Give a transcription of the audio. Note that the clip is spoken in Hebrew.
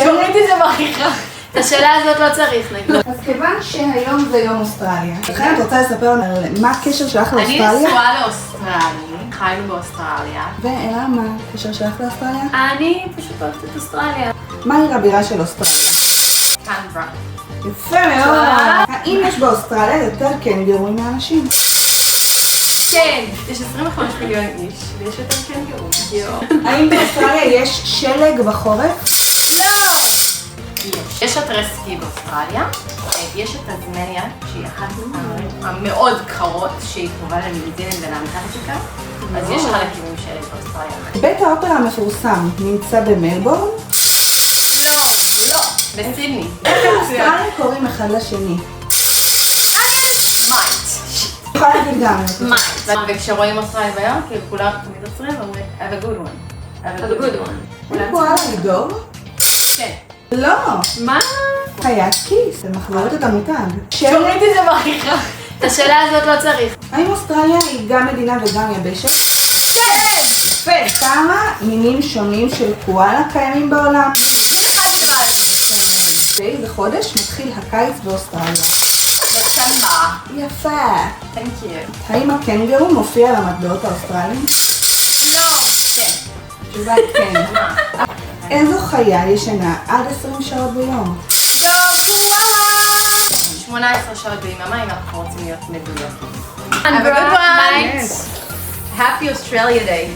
שומעים את זה מריחה. את השאלה הזאת לא צריך נגיד. אז כיוון שהיום זה יום אוסטרליה, לכן את רוצה לספר לנו מה הקשר שלך לאוסטרליה? אני נשואה לאוסטרלי, חיינו באוסטרליה. ואלה, מה הקשר שלך לאוסטרליה? אני פשוט אוהבת את אוסטרליה. מה עיר הבירה של אוסטרליה? קנברה. יפה מאוד! האם יש באוסטרליה יותר קנגורים מאנשים? כן, יש 25 מיליון איש ויש יותר קנגורים. האם באוסטרליה יש שלג בחורף? לא! יש אתרי סקי באוסטרליה, יש את טזמניה שהיא אחת הערים המאוד קרות שהיא קרובה לניו זילנד ולאנטארקטיקה, אז יש חלקים של באוסטרליה. בית האופרה המפורסם נמצא במלבורן? לא, בסידני. איך באוסטרליה קוראים אחד לשני? מייט. אני יכולה להגיד גם. מייט. וכשרואים אוסטרליה ביום, כאילו כולם תמיד עוצרים ואומרים, have a good one. have a good one. אני יכולה לגדור? כן. לא. מה? חיית כיס, זה מחברות את המותג. שומעים את זה מריחה. את השאלה הזאת לא צריך. האם אוסטרליה היא גם מדינה וגם יבשת? כן! יפה! כמה מינים שונים של קואלה קיימים בעולם? באיזה חודש מתחיל הקיץ באוסטרליה? בספטמבר. יפה! Thank you. האם הקנגורו מופיע על המטבעות האוסטרליים? לא. כן. תשובה כן. איזו חיה ישנה עד 20 שעות ביום? 18 שעות ביממה אם אנחנו רוצים להיות מדויקים. Have a good one. Night. Happy Australia Day.